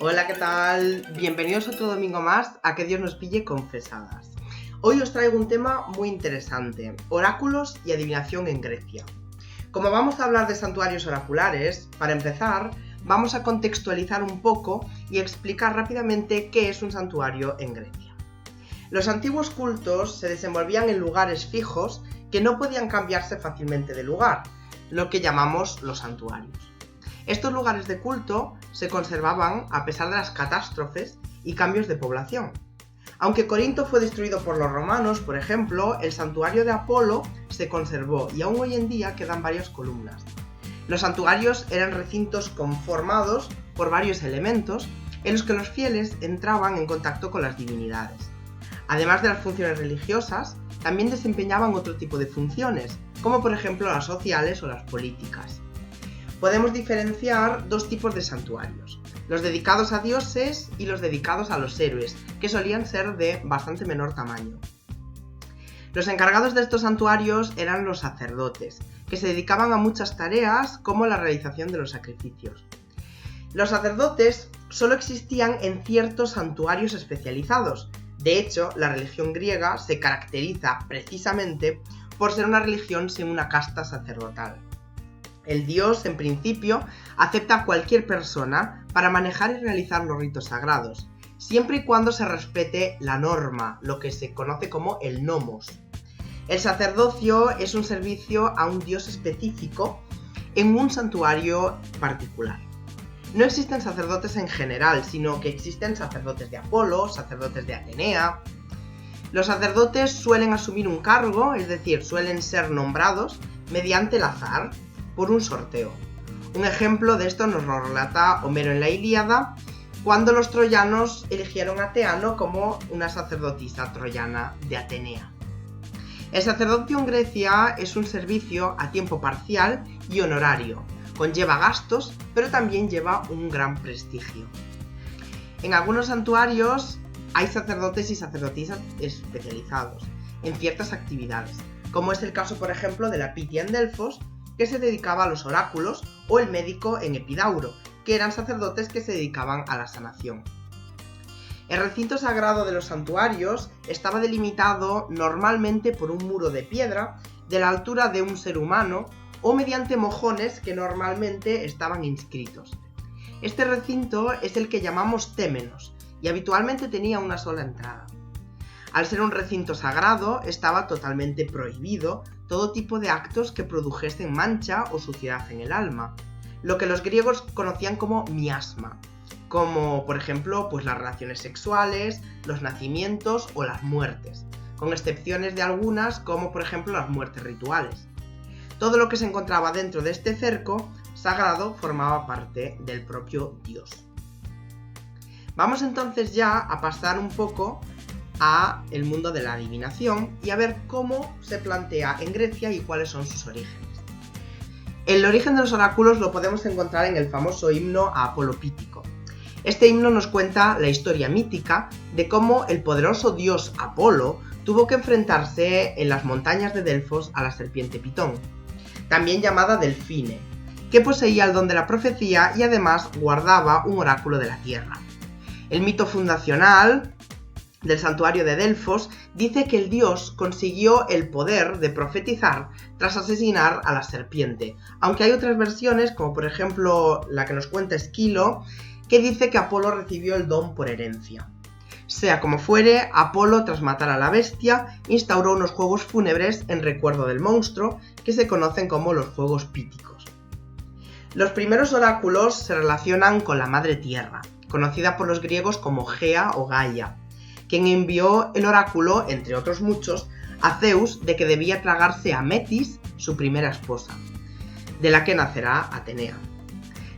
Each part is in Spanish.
Hola, ¿qué tal? Bienvenidos otro domingo más a Que Dios nos pille confesadas. Hoy os traigo un tema muy interesante, oráculos y adivinación en Grecia. Como vamos a hablar de santuarios oraculares, para empezar, vamos a contextualizar un poco y explicar rápidamente qué es un santuario en Grecia. Los antiguos cultos se desenvolvían en lugares fijos que no podían cambiarse fácilmente de lugar, lo que llamamos los santuarios. Estos lugares de culto se conservaban a pesar de las catástrofes y cambios de población. Aunque Corinto fue destruido por los romanos, por ejemplo, el santuario de Apolo se conservó y aún hoy en día quedan varias columnas. Los santuarios eran recintos conformados por varios elementos en los que los fieles entraban en contacto con las divinidades. Además de las funciones religiosas, también desempeñaban otro tipo de funciones, como por ejemplo las sociales o las políticas. Podemos diferenciar dos tipos de santuarios, los dedicados a dioses y los dedicados a los héroes, que solían ser de bastante menor tamaño. Los encargados de estos santuarios eran los sacerdotes, que se dedicaban a muchas tareas como la realización de los sacrificios. Los sacerdotes solo existían en ciertos santuarios especializados. De hecho, la religión griega se caracteriza precisamente por ser una religión sin una casta sacerdotal. El dios, en principio, acepta a cualquier persona para manejar y realizar los ritos sagrados, siempre y cuando se respete la norma, lo que se conoce como el nomos. El sacerdocio es un servicio a un dios específico en un santuario particular. No existen sacerdotes en general, sino que existen sacerdotes de Apolo, sacerdotes de Atenea. Los sacerdotes suelen asumir un cargo, es decir, suelen ser nombrados mediante el azar, por un sorteo. Un ejemplo de esto nos lo relata Homero en la Ilíada, cuando los troyanos eligieron a Teano como una sacerdotisa troyana de Atenea. El sacerdocio en Grecia es un servicio a tiempo parcial y honorario. Conlleva gastos, pero también lleva un gran prestigio. En algunos santuarios hay sacerdotes y sacerdotisas especializados en ciertas actividades, como es el caso, por ejemplo, de la Pitia en Delfos, que se dedicaba a los oráculos, o el médico en Epidauro, que eran sacerdotes que se dedicaban a la sanación. El recinto sagrado de los santuarios estaba delimitado normalmente por un muro de piedra de la altura de un ser humano o mediante mojones que normalmente estaban inscritos. Este recinto es el que llamamos témenos y habitualmente tenía una sola entrada. Al ser un recinto sagrado, estaba totalmente prohibido todo tipo de actos que produjesen mancha o suciedad en el alma, lo que los griegos conocían como miasma, como por ejemplo las relaciones sexuales, los nacimientos o las muertes, con excepciones de algunas como por ejemplo las muertes rituales. Todo lo que se encontraba dentro de este cerco sagrado formaba parte del propio dios. Vamos entonces ya a pasar un poco a el mundo de la adivinación y a ver cómo se plantea en Grecia y cuáles son sus orígenes. El origen de los oráculos lo podemos encontrar en el famoso himno a Apolo Pítico. Este himno nos cuenta la historia mítica de cómo el poderoso dios Apolo tuvo que enfrentarse en las montañas de Delfos a la serpiente Pitón, también llamada Delfine, que poseía el don de la profecía y además guardaba un oráculo de la tierra. El mito fundacional del santuario de Delfos dice que el dios consiguió el poder de profetizar tras asesinar a la serpiente, aunque hay otras versiones, como por ejemplo la que nos cuenta Esquilo, que dice que Apolo recibió el don por herencia. Sea como fuere, Apolo, tras matar a la bestia, instauró unos juegos fúnebres en recuerdo del monstruo, que se conocen como los Juegos Píticos. Los primeros oráculos se relacionan con la Madre Tierra, conocida por los griegos como Gea o Gaia, quien envió el oráculo, entre otros muchos, a Zeus de que debía tragarse a Metis, su primera esposa, de la que nacerá Atenea.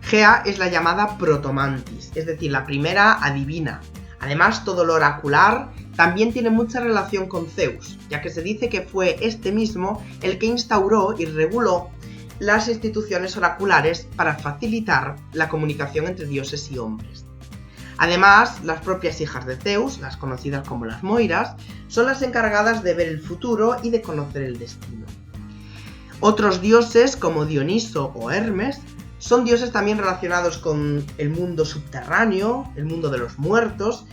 Gea es la llamada Protomantis, es decir, la primera adivina. Además, todo lo oracular también tiene mucha relación con Zeus, ya que se dice que fue este mismo el que instauró y reguló las instituciones oraculares para facilitar la comunicación entre dioses y hombres. Además, las propias hijas de Zeus, las conocidas como las Moiras, son las encargadas de ver el futuro y de conocer el destino. Otros dioses, como Dioniso o Hermes, son dioses también relacionados con el mundo subterráneo, el mundo de los muertos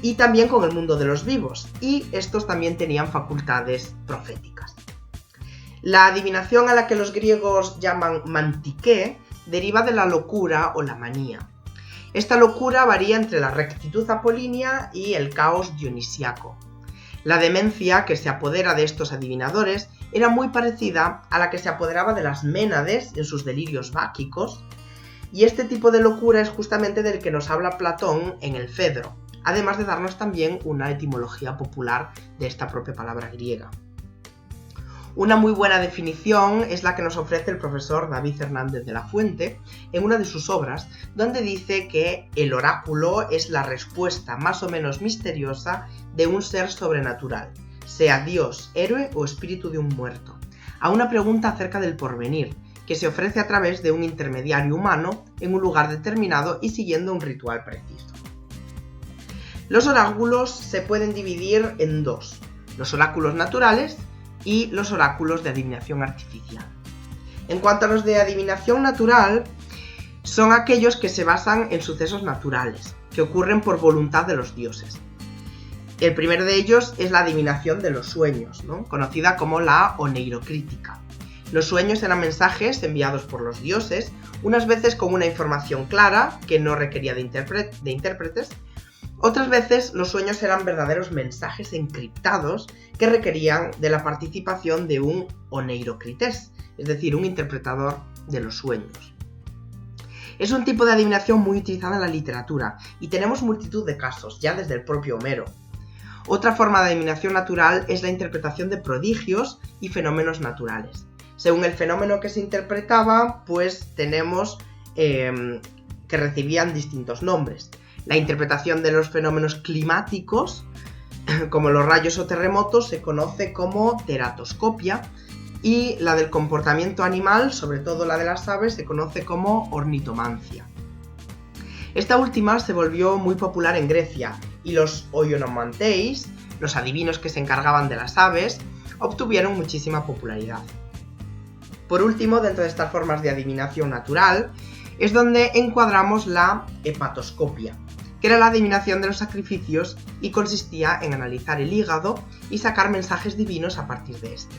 y también con el mundo de los vivos, y estos también tenían facultades proféticas. La adivinación a la que los griegos llaman mantiqué deriva de la locura o la manía. Esta locura varía entre la rectitud apolínea y el caos dionisiaco. La demencia que se apodera de estos adivinadores era muy parecida a la que se apoderaba de las Ménades en sus delirios báquicos, y este tipo de locura es justamente del que nos habla Platón en el Fedro, además de darnos también una etimología popular de esta propia palabra griega. Una muy buena definición es la que nos ofrece el profesor David Hernández de la Fuente en una de sus obras, donde dice que el oráculo es la respuesta más o menos misteriosa de un ser sobrenatural, sea dios, héroe o espíritu de un muerto, a una pregunta acerca del porvenir, que se ofrece a través de un intermediario humano en un lugar determinado y siguiendo un ritual preciso. Los oráculos se pueden dividir en dos: los oráculos naturales y los oráculos de adivinación artificial. En cuanto a los de adivinación natural, son aquellos que se basan en sucesos naturales, que ocurren por voluntad de los dioses. El primero de ellos es la adivinación de los sueños, conocida como la oneirocrítica. Los sueños eran mensajes enviados por los dioses, unas veces con una información clara, que no requería de intérpretes. Otras veces los sueños eran verdaderos mensajes encriptados que requerían de la participación de un oneirocrités, es decir, un interpretador de los sueños. Es un tipo de adivinación muy utilizada en la literatura y tenemos multitud de casos, ya desde el propio Homero. Otra forma de adivinación natural es la interpretación de prodigios y fenómenos naturales. Según el fenómeno que se interpretaba, pues tenemos que recibían distintos nombres. La interpretación de los fenómenos climáticos, como los rayos o terremotos, se conoce como teratoscopia, y la del comportamiento animal, sobre todo la de las aves, se conoce como ornitomancia. Esta última se volvió muy popular en Grecia, y los oionomanteis, los adivinos que se encargaban de las aves, obtuvieron muchísima popularidad. Por último, dentro de estas formas de adivinación natural, es donde encuadramos la hepatoscopia, que era la adivinación de los sacrificios y consistía en analizar el hígado y sacar mensajes divinos a partir de este.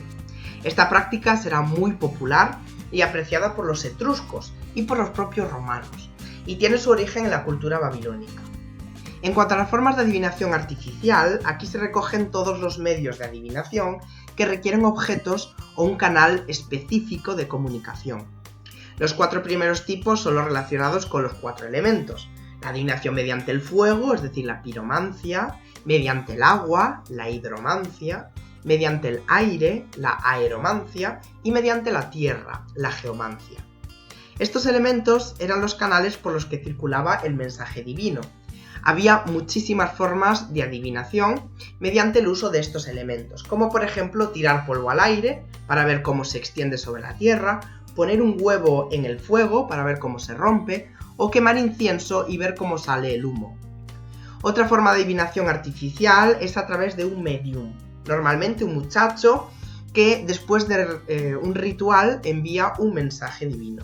Esta práctica será muy popular y apreciada por los etruscos y por los propios romanos, y tiene su origen en la cultura babilónica. En cuanto a las formas de adivinación artificial, aquí se recogen todos los medios de adivinación que requieren objetos o un canal específico de comunicación. Los 4 primeros tipos son los relacionados con los 4 elementos: la adivinación mediante el fuego, es decir, la piromancia, mediante el agua, la hidromancia, mediante el aire, la aeromancia, y mediante la tierra, la geomancia. Estos elementos eran los canales por los que circulaba el mensaje divino. Había muchísimas formas de adivinación mediante el uso de estos elementos, como por ejemplo tirar polvo al aire para ver cómo se extiende sobre la tierra, poner un huevo en el fuego para ver cómo se rompe, o quemar incienso y ver cómo sale el humo. Otra forma de adivinación artificial es a través de un medium, normalmente un muchacho que después de un ritual envía un mensaje divino.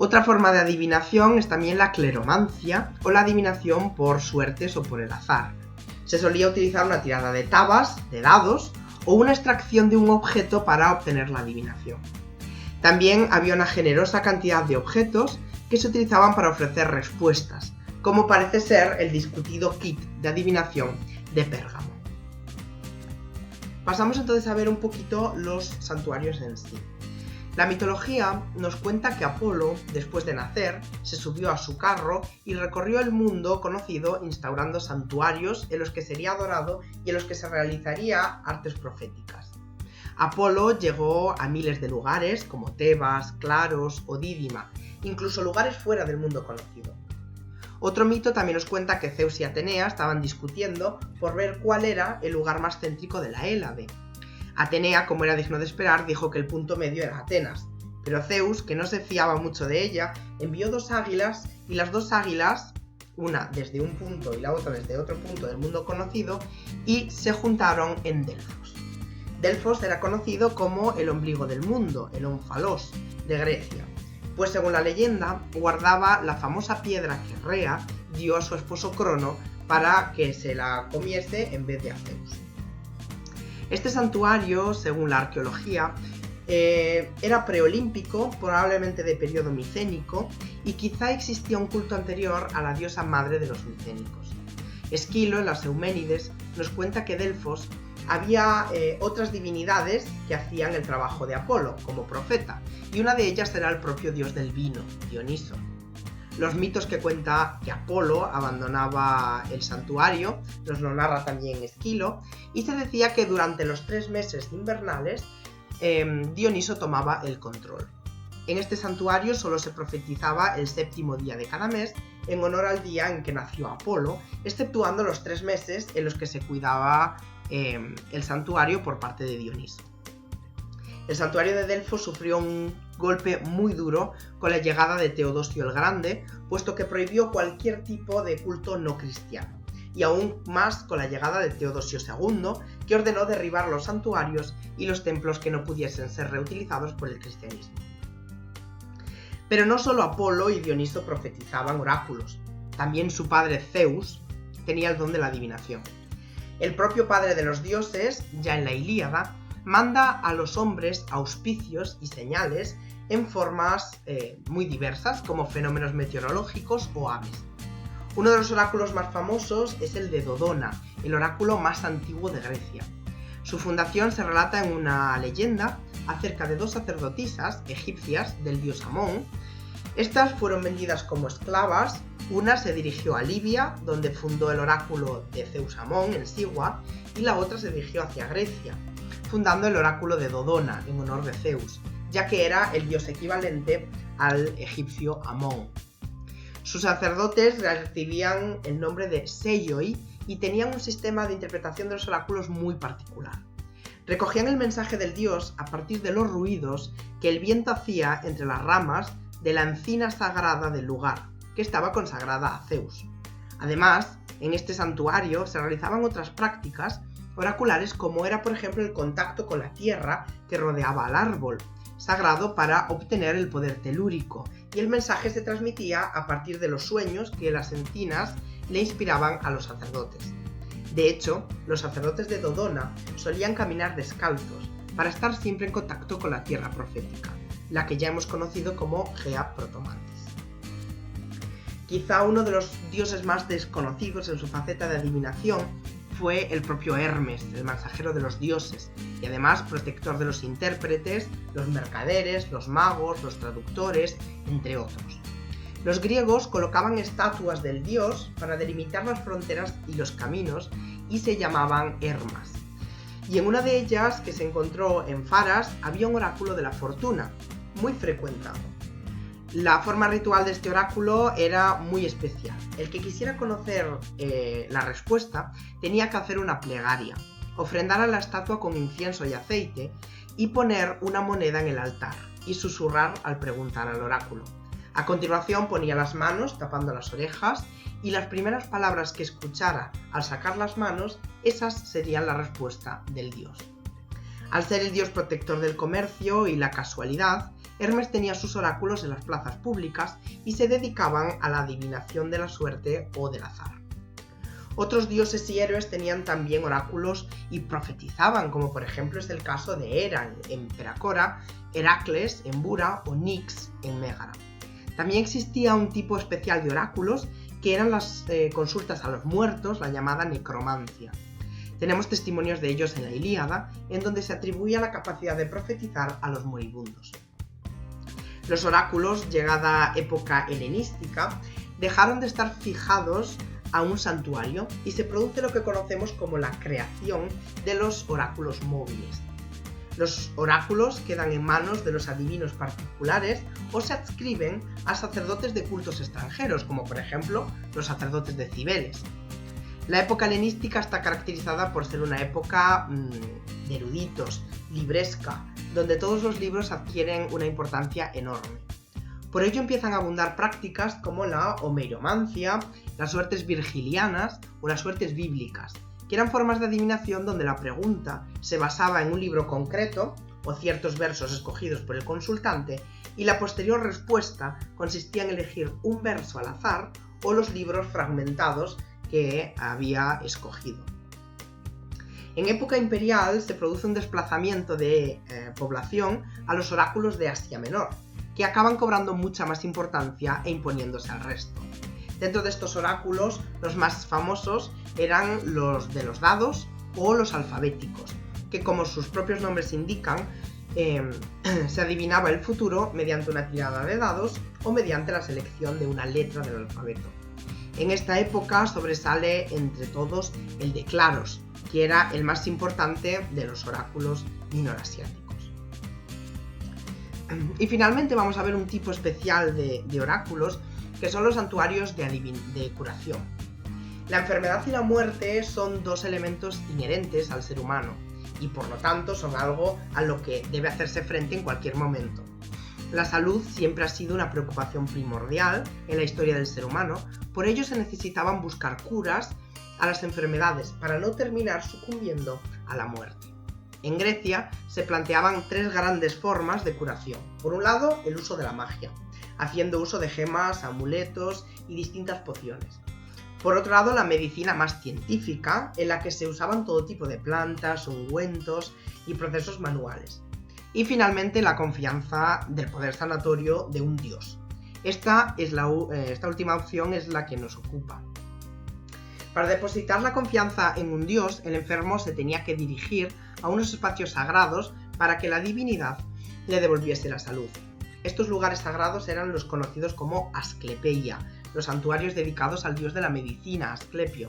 Otra forma de adivinación es también la cleromancia o la adivinación por suertes o por el azar. Se solía utilizar una tirada de tabas, de dados, o una extracción de un objeto para obtener la adivinación. También había una generosa cantidad de objetos que se utilizaban para ofrecer respuestas, como parece ser el discutido kit de adivinación de Pérgamo. Pasamos entonces a ver un poquito los santuarios en sí. La mitología nos cuenta que Apolo, después de nacer, se subió a su carro y recorrió el mundo conocido instaurando santuarios en los que sería adorado y en los que se realizaría artes proféticas. Apolo llegó a miles de lugares como Tebas, Claros o Dídima, incluso lugares fuera del mundo conocido. Otro mito también nos cuenta que Zeus y Atenea estaban discutiendo por ver cuál era el lugar más céntrico de la Hélade. Atenea, como era digno de esperar, dijo que el punto medio era Atenas, pero Zeus, que no se fiaba mucho de ella, envió 2 águilas y las 2 águilas, una desde un punto y la otra desde otro punto del mundo conocido, y se juntaron en Delfos. Delfos era conocido como el ombligo del mundo, el ónfalos de Grecia, pues según la leyenda guardaba la famosa piedra que Rea dio a su esposo Crono para que se la comiese en vez de a Zeus. Este santuario, según la arqueología, era preolímpico, probablemente de periodo micénico, y quizá existía un culto anterior a la diosa madre de los micénicos. Esquilo, en las Euménides, nos cuenta que Delfos había otras divinidades que hacían el trabajo de Apolo, como profeta, y una de ellas era el propio dios del vino, Dioniso. Los mitos que cuenta que Apolo abandonaba el santuario nos lo narra también Esquilo, y se decía que durante los 3 meses invernales Dioniso tomaba el control. En este santuario solo se profetizaba el 7º día de cada mes en honor al día en que nació Apolo, exceptuando los 3 meses en los que se cuidaba el santuario por parte de Dioniso. El santuario de Delfos sufrió un golpe muy duro con la llegada de Teodosio el Grande, puesto que prohibió cualquier tipo de culto no cristiano, y aún más con la llegada de Teodosio II, que ordenó derribar los santuarios y los templos que no pudiesen ser reutilizados por el cristianismo. Pero no solo Apolo y Dioniso profetizaban oráculos, también su padre Zeus tenía el don de la adivinación. El propio padre de los dioses, ya en la Ilíada, manda a los hombres auspicios y señales en formas muy diversas, como fenómenos meteorológicos o aves. Uno de los oráculos más famosos es el de Dodona, el oráculo más antiguo de Grecia. Su fundación se relata en una leyenda acerca de 2 sacerdotisas egipcias del dios Amón. Estas fueron vendidas como esclavas. Una se dirigió a Libia, donde fundó el oráculo de Zeus Amón en Sigua, y la otra se dirigió hacia Grecia, fundando el oráculo de Dodona en honor de Zeus, ya que era el dios equivalente al egipcio Amón. Sus sacerdotes recibían el nombre de Seioi y tenían un sistema de interpretación de los oráculos muy particular. Recogían el mensaje del dios a partir de los ruidos que el viento hacía entre las ramas de la encina sagrada del lugar, que estaba consagrada a Zeus. Además, en este santuario se realizaban otras prácticas oraculares, como era por ejemplo el contacto con la tierra que rodeaba al árbol, sagrado para obtener el poder telúrico, y el mensaje se transmitía a partir de los sueños que las encinas le inspiraban a los sacerdotes. De hecho, los sacerdotes de Dodona solían caminar descalzos para estar siempre en contacto con la tierra profética, la que ya hemos conocido como Gea Protomantis. Quizá uno de los dioses más desconocidos en su faceta de adivinación fue el propio Hermes, el mensajero de los dioses, y además protector de los intérpretes, los mercaderes, los magos, los traductores, entre otros. Los griegos colocaban estatuas del dios para delimitar las fronteras y los caminos, y se llamaban Hermas. Y en una de ellas, que se encontró en Faras, había un oráculo de la fortuna, muy frecuentado. La forma ritual de este oráculo era muy especial. El que quisiera conocer la respuesta tenía que hacer una plegaria, ofrendar a la estatua con incienso y aceite y poner una moneda en el altar y susurrar al preguntar al oráculo. A continuación ponía las manos tapando las orejas y las primeras palabras que escuchara al sacar las manos, esas serían la respuesta del dios. Al ser el dios protector del comercio y la casualidad, Hermes tenía sus oráculos en las plazas públicas y se dedicaban a la adivinación de la suerte o del azar. Otros dioses y héroes tenían también oráculos y profetizaban, como por ejemplo es el caso de Hera en Peracora, Heracles en Bura o Nix en Mégara. También existía un tipo especial de oráculos que eran las consultas a los muertos, la llamada necromancia. Tenemos testimonios de ellos en la Ilíada, en donde se atribuía la capacidad de profetizar a los moribundos. Los oráculos, llegada época helenística, dejaron de estar fijados a un santuario y se produce lo que conocemos como la creación de los oráculos móviles. Los oráculos quedan en manos de los adivinos particulares o se adscriben a sacerdotes de cultos extranjeros, como por ejemplo los sacerdotes de Cibeles. La época helenística está caracterizada por ser una época de eruditos, libresca, donde todos los libros adquieren una importancia enorme. Por ello empiezan a abundar prácticas como la homeiromancia, las suertes virgilianas o las suertes bíblicas, que eran formas de adivinación donde la pregunta se basaba en un libro concreto o ciertos versos escogidos por el consultante y la posterior respuesta consistía en elegir un verso al azar o los libros fragmentados que había escogido. En época imperial se produce un desplazamiento de población a los oráculos de Asia Menor, que acaban cobrando mucha más importancia e imponiéndose al resto. Dentro de estos oráculos, los más famosos eran los de los dados o los alfabéticos, que como sus propios nombres indican, se adivinaba el futuro mediante una tirada de dados o mediante la selección de una letra del alfabeto. En esta época sobresale entre todos el de Claros, que era el más importante de los oráculos minorasiáticos. Y finalmente vamos a ver un tipo especial de oráculos, que son los santuarios de curación. La enfermedad y la muerte son dos elementos inherentes al ser humano, y por lo tanto son algo a lo que debe hacerse frente en cualquier momento. La salud siempre ha sido una preocupación primordial en la historia del ser humano, por ello se necesitaban buscar curas a las enfermedades para no terminar sucumbiendo a la muerte. En Grecia se planteaban tres grandes formas de curación. Por un lado, el uso de la magia, haciendo uso de gemas, amuletos y distintas pociones. Por otro lado, la medicina más científica, en la que se usaban todo tipo de plantas, ungüentos y procesos manuales. Y finalmente, la confianza del poder sanatorio de un dios. Esta última opción es la que nos ocupa. Para depositar la confianza en un dios, el enfermo se tenía que dirigir a unos espacios sagrados para que la divinidad le devolviese la salud. Estos lugares sagrados eran los conocidos como Asclepeia, los santuarios dedicados al dios de la medicina, Asclepio.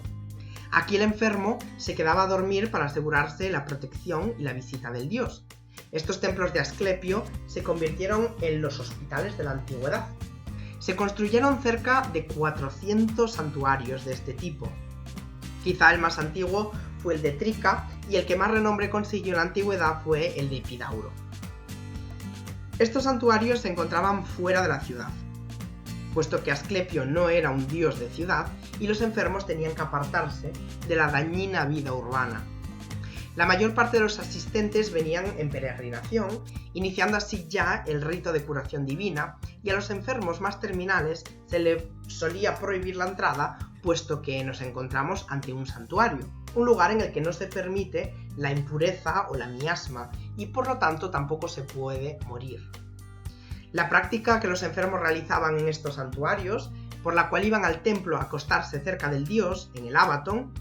Aquí el enfermo se quedaba a dormir para asegurarse la protección y la visita del dios. Estos templos de Asclepio se convirtieron en los hospitales de la antigüedad. Se construyeron cerca de 400 santuarios de este tipo. Quizá el más antiguo fue el de Trica y el que más renombre consiguió en la antigüedad fue el de Epidauro. Estos santuarios se encontraban fuera de la ciudad, puesto que Asclepio no era un dios de ciudad y los enfermos tenían que apartarse de la dañina vida urbana. La mayor parte de los asistentes venían en peregrinación, iniciando así ya el rito de curación divina, y a los enfermos más terminales se les solía prohibir la entrada, puesto que nos encontramos ante un santuario, un lugar en el que no se permite la impureza o la miasma, y por lo tanto tampoco se puede morir. La práctica que los enfermos realizaban en estos santuarios, por la cual iban al templo a acostarse cerca del dios, en el Abaton,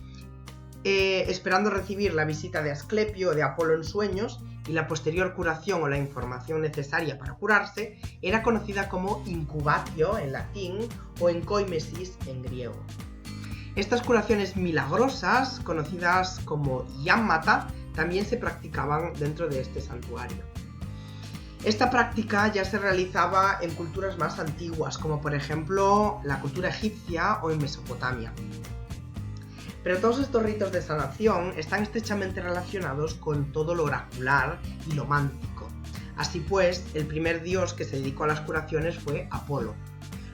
esperando recibir la visita de Asclepio o de Apolo en sueños y la posterior curación o la información necesaria para curarse, era conocida como incubatio en latín o enkoimesis en griego. Estas curaciones milagrosas, conocidas como iammata, también se practicaban dentro de este santuario. Esta práctica ya se realizaba en culturas más antiguas, como por ejemplo la cultura egipcia o en Mesopotamia. Pero todos estos ritos de sanación están estrechamente relacionados con todo lo oracular y lo mántico. Así pues, el primer dios que se dedicó a las curaciones fue Apolo.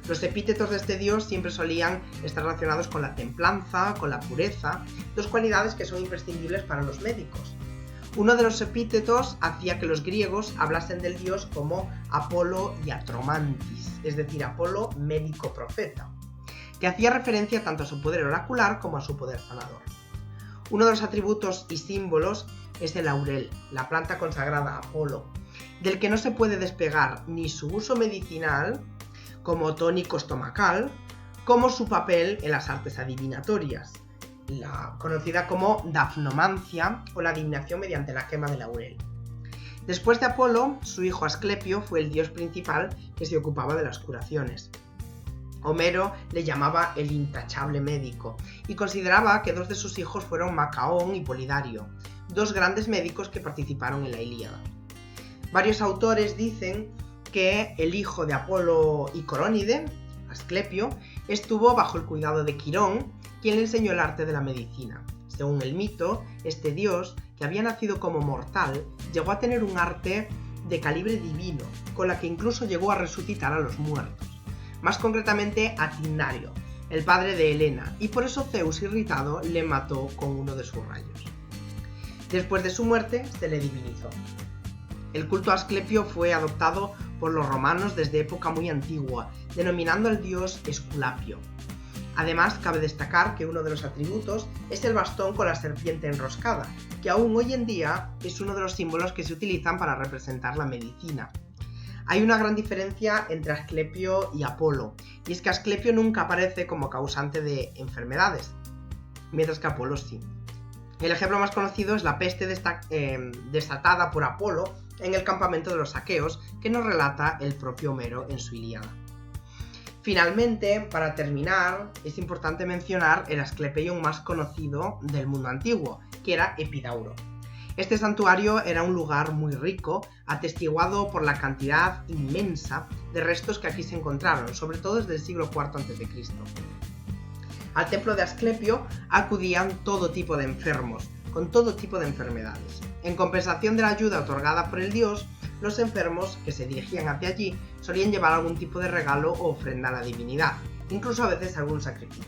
Los epítetos de este dios siempre solían estar relacionados con la templanza, con la pureza, dos cualidades que son imprescindibles para los médicos. Uno de los epítetos hacía que los griegos hablasen del dios como Apolo Iatromantis, es decir, Apolo médico profeta, que hacía referencia tanto a su poder oracular como a su poder sanador. Uno de los atributos y símbolos es el laurel, la planta consagrada a Apolo, del que no se puede despegar ni su uso medicinal, como tónico estomacal, como su papel en las artes adivinatorias, la conocida como dafnomancia o la adivinación mediante la quema de laurel. Después de Apolo, su hijo Asclepio fue el dios principal que se ocupaba de las curaciones. Homero le llamaba el intachable médico y consideraba que dos de sus hijos fueron Macaón y Polidario, dos grandes médicos que participaron en la Ilíada. Varios autores dicen que el hijo de Apolo y Corónide, Asclepio, estuvo bajo el cuidado de Quirón, quien le enseñó el arte de la medicina. Según el mito, este dios, que había nacido como mortal, llegó a tener un arte de calibre divino, con la que incluso llegó a resucitar a los muertos. Más concretamente a Tinario, el padre de Helena, y por eso Zeus, irritado, le mató con uno de sus rayos. Después de su muerte, se le divinizó. El culto a Asclepio fue adoptado por los romanos desde época muy antigua, denominando al dios Esculapio. Además, cabe destacar que uno de los atributos es el bastón con la serpiente enroscada, que aún hoy en día es uno de los símbolos que se utilizan para representar la medicina. Hay una gran diferencia entre Asclepio y Apolo, y es que Asclepio nunca aparece como causante de enfermedades, mientras que Apolo sí. El ejemplo más conocido es la peste desatada por Apolo en el campamento de los aqueos, que nos relata el propio Homero en su Ilíada. Finalmente, para terminar, es importante mencionar el Asclepeion más conocido del mundo antiguo, que era Epidauro. Este santuario era un lugar muy rico, atestiguado por la cantidad inmensa de restos que aquí se encontraron, sobre todo desde el siglo IV a.C. Al templo de Asclepio acudían todo tipo de enfermos, con todo tipo de enfermedades. En compensación de la ayuda otorgada por el dios, los enfermos que se dirigían hacia allí solían llevar algún tipo de regalo o ofrenda a la divinidad, incluso a veces algún sacrificio.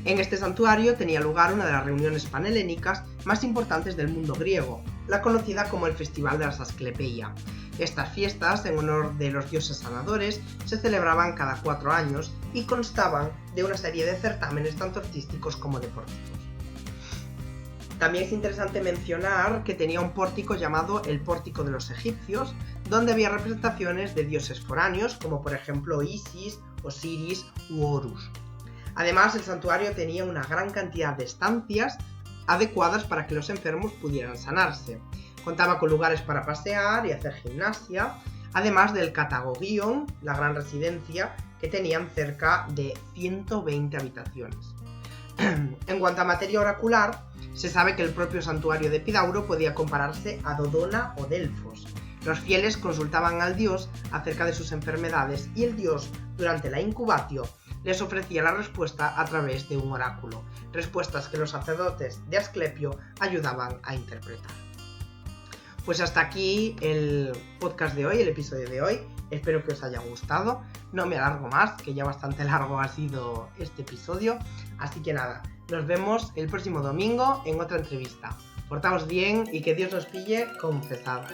En este santuario tenía lugar una de las reuniones panhelénicas más importantes del mundo griego, la conocida como el Festival de las Asclepeia. Estas fiestas, en honor de los dioses sanadores, se celebraban cada 4 años y constaban de una serie de certámenes tanto artísticos como deportivos. También es interesante mencionar que tenía un pórtico llamado el Pórtico de los Egipcios, donde había representaciones de dioses foráneos, como por ejemplo Isis, Osiris u Horus. Además, el santuario tenía una gran cantidad de estancias adecuadas para que los enfermos pudieran sanarse. Contaba con lugares para pasear y hacer gimnasia, además del Catagogion, la gran residencia, que tenían cerca de 120 habitaciones. En cuanto a materia oracular, se sabe que el propio santuario de Epidauro podía compararse a Dodona o Delfos. Los fieles consultaban al dios acerca de sus enfermedades y el dios, durante la incubatio, les ofrecía la respuesta a través de un oráculo, respuestas que los sacerdotes de Asclepio ayudaban a interpretar. Pues hasta aquí el podcast de hoy, el episodio de hoy. Espero que os haya gustado. No me alargo más, que ya bastante largo ha sido este episodio. Así que nada, nos vemos el próximo domingo en otra entrevista. Portaos bien y que Dios os pille confesadas.